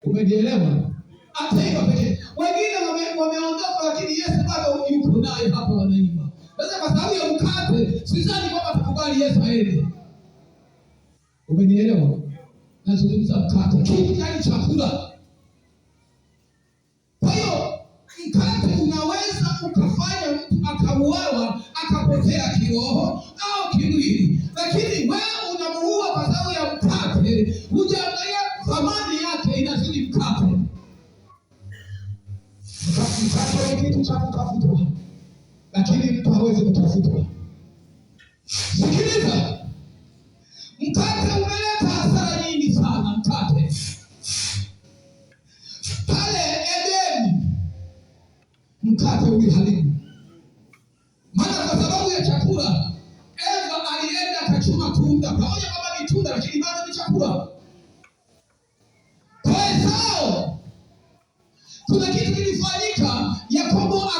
Umenielewa? Ataiba pekee. Wengine wameondoka, lakini Yesu bado yuko naye hapa, wanaimba. Sasa kwa sababu ya mkate, sidhani kwamba atakubali Yesu aende. Umenielewa? Nazungumza mkate, kitu gani? Chakula. Kwa hiyo mkate unaweza ukafanya mtu akauawa, akapotea kiroho au kimwili, lakini wewe unamuua kwa sababu ya mkate. Hujaangalia thamani yake inazidi mkate. Mkate ni kitu cha kutafutwa, lakini mtu hawezi kutafutwa. Sikiliza, mkate umeleta hasara nyingi sana. Mkate pale Edeni, mkate uliharibu. Maana kwa sababu ya chakula, Eva alienda akachuma tunda, pamoja kama ni tunda, lakini bado ni chakula. Kwa Esau kuna kitu kilifanyika, Yakobo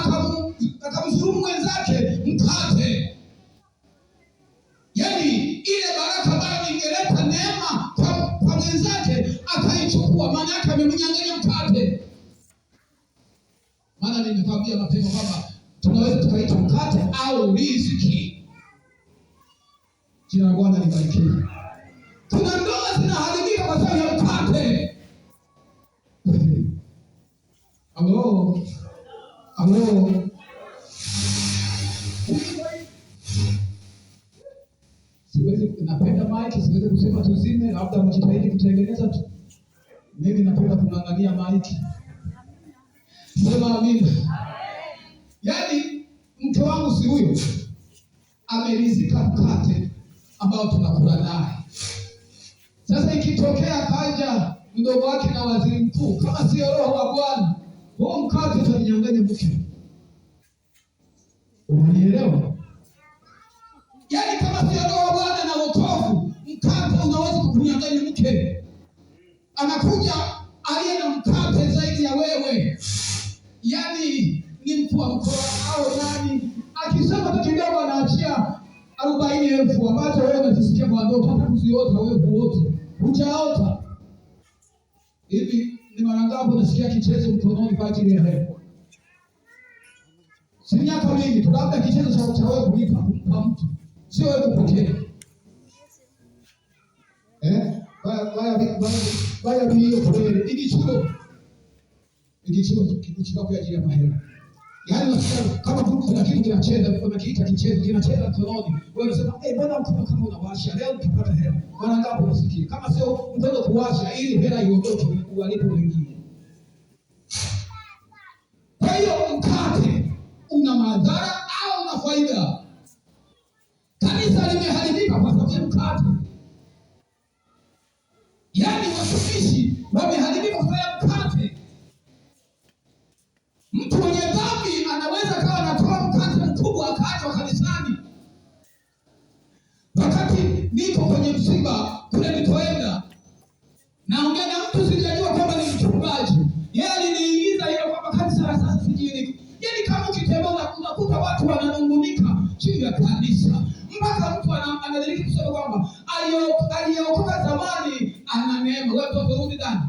akamdhulumu mwenzake mkate. Yaani ile baraka ambayo ingeleta neema kwa mwenzake akaichukua, maana yake amemnyang'anya mkate. Maana nimekwambia mapema kwamba tunaweza tukaita mkate au riziki. Jina la Bwana libarikiwe. Kuna ndoa zinaharibika kwa sababu ya mkate. Alo. Napenda maiki, siwezi kusema tuzime, labda mjitahidi kutengeneza tu. Mimi napenda kung'ang'ania maiki. Sema amina. Yaani mke wangu si huyo amerizika mkate ambao tunakula naye. Sasa ikitokea kaja mdogo wake na waziri mkuu, kama sio roho wa Bwana, huo mkate utanyang'anya mke. Unanielewa? Yaani kama sio roho wa Bwana na wokovu, mkate unaweza kukunyang'anya mke. Anakuja aliye na mkate zaidi ya wewe. Yaani ni mtu wa mkoa au nani, akisema tu kidogo anaachia 40,000 ambazo wewe unajisikia kwa ndoto, hata kuziota wewe huoti. Hujaota. Hivi ni mara ngapi unasikia kichezo mkononi kwa ajili ya hela? Si miaka mingi tu, labda kichezo cha wewe kulipa kwa mtu, sio wewe kupokea. Baya hiyo kweli. Ikichukua kwa ajili ya mahela. Yaani unasikia kama kuna kitu kinacheza, unakiita kichezo, kinacheza mkononi. Wewe unasema, bwana mkono kama unawasha, leo nikipata hela. Mara ngapi unasikia? Kama sio mtendo kuwasha ili hela iondoke walipo wengine. Kwa hiyo mkate una madhara au una faida? Kanisa limeharibika kwa sababu ya mkate. Yaani watumishi wameharibika kwa sababu ya mkate. Mtu mwenye dhambi anaweza kawa anatoa mkate mkubwa akaachwa kanisani. Wakati niko kwenye msiba kule nilipoenda, naongea na mtu sijajua kwamba ni mchungaji. Yeye aliniingiza hiyo kwamba kanisa la sasa sijui. Yaani kama ukitembea unakuta watu wananungunika juu ya kanisa. Mpaka mtu anadiriki kusema kwamba aliyeokoka zamani ana neema. Wewe utarudi ndani.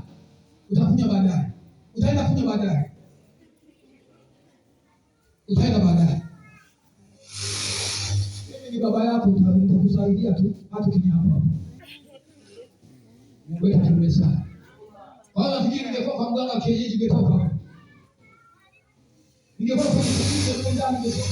Utakunya baadaye. Utaenda kunya baadaye. Utaenda baadaye. Mimi ni baba yako, nitakusaidia tu hata kini hapa. Mungu atubariki sana. Wala fikiri ningekuwa kwa mganga kienyeji ngetoka hapo. Ningekuwa kwa mganga ndani ngetoka.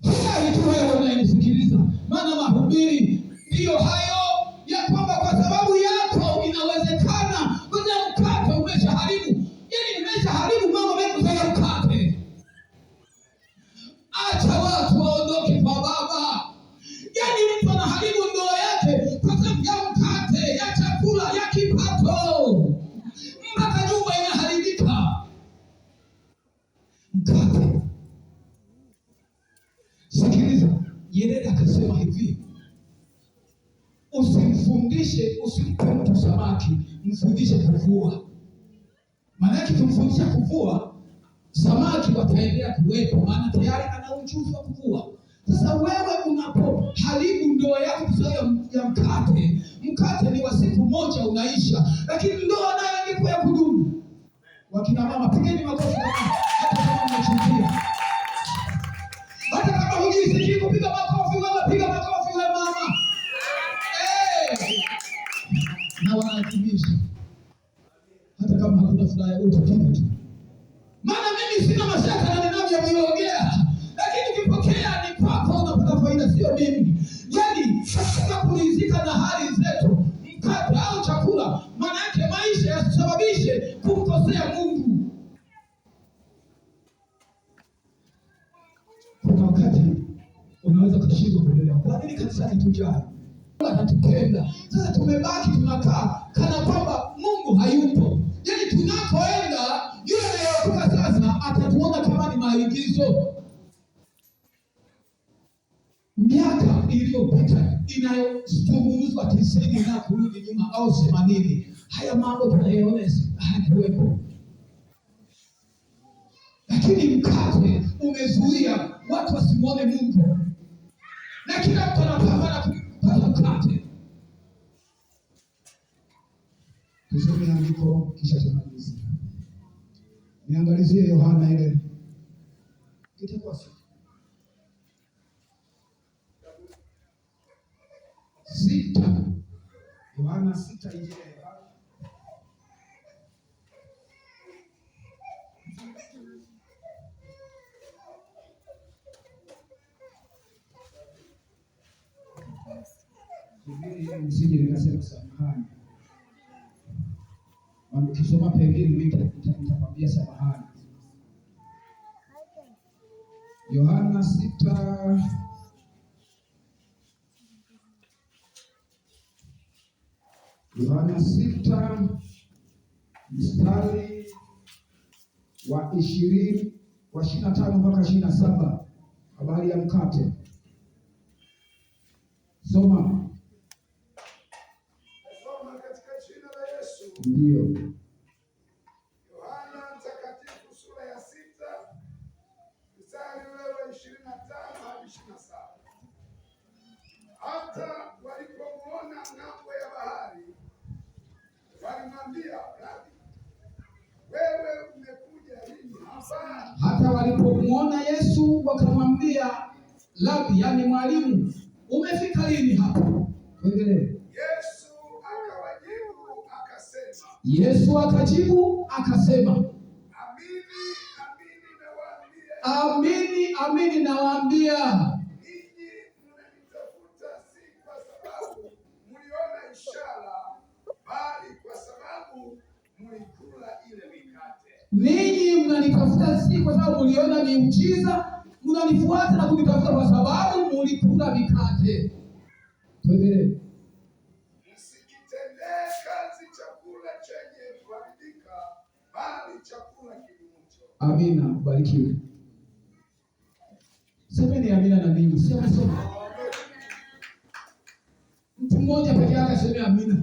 Sasa tu wewe unanisikiliza. Maana mahubiri ndio hayo ya kwamba kwa sababu yako inawezekana kuna mkate umeshaharibu. Yaani umeshaharibu mambo mengi kwa mkate. Acha watu waondoke kwa baba. Yaani mtu anaharibu ndoa yake kwa sababu ya mkate, ya chakula, ya kipato. Mpaka nyumba inaharibika. Mkate. Sikiliza, Nyerere akasema hivi, usimpe mtu samaki, mfundishe kuvua. Maana yake kumfundisha kuvua, samaki wataendelea kuwepo, maana tayari ana ujuzi wa kuvua. Sasa wewe unapoharibu ndoa yako kwa sababu ya mkate, mkate ni wa siku moja unaisha, lakini ndoa nayo ipo ya kudumu. Wakina mama pigeni makofi hata kama mnachukia. Hata kama hujisikii kupiga makofi, wewe piga makofi wewe mama. Na wanaadhimisha. Hata kama hakuna furaha utapiga tu. Maana mimi sina mashaka na ninavyoongea. Lakini ukipokea ni kwako unapata faida, sio mimi. Yaani katika kuridhika na hali zetu, mkate au chakula, maana yake maisha yasababishe kumkosea Mungu. Kuna wakati unaweza kushindwa kuelewa. Kwa nini kanisani tujai? Anatupenda. Sasa tumebaki tunakaa kana kwamba Mungu hayupo. Yaani tunakoenda yule anayeokoka sasa atatuona kama ni maigizo. Miaka iliyopita inayozungumzwa 90 na kurudi nyuma au 80, haya mambo tunayoona hayakuwepo. Lakini mkate umezuia watu wasimuone Mungu, na kila mtu anapambana kupata mkate. Tusome andiko kisha tumalize. Niangalizie Yohana ile kitakuwa 6. Yohana 6 ile. Msije nikasema samahani. Ukisoma pengine nitakwambia samahani. Yohana 6 mstari wa 25 mpaka 27. Habari ya mkate. Soma. Katika jina la Yesu. Ndio. Yohana Mtakatifu sura ya 6 mstari ule wa 25 hadi 27. Hata walipomuona ng'ambo ya bahari, walimwambia, Rabi, wewe umekuja lini hapa? Hata walipomuona Yesu wakamwambia, Rabi, yani mwalimu, umefika lini hapa? Endelee. Yesu akajibu akasema, Amini nawaambia, ninyi mnanitafuta si kwa sababu mliona ishara, bali kwa sababu mlikula ile mikate. Ninyi mnanitafuta si kwa sababu mliona miujiza, mnanifuata na kunitafuta kwa sababu mlikula mikate. Tuendelee. Msikitendee kazi chakula chenye kuharibika, bali chakula kidumucho. Amina, barikiwe. Semeni amina na mimi. Sema. Mtu mmoja pekee yake aseme amina.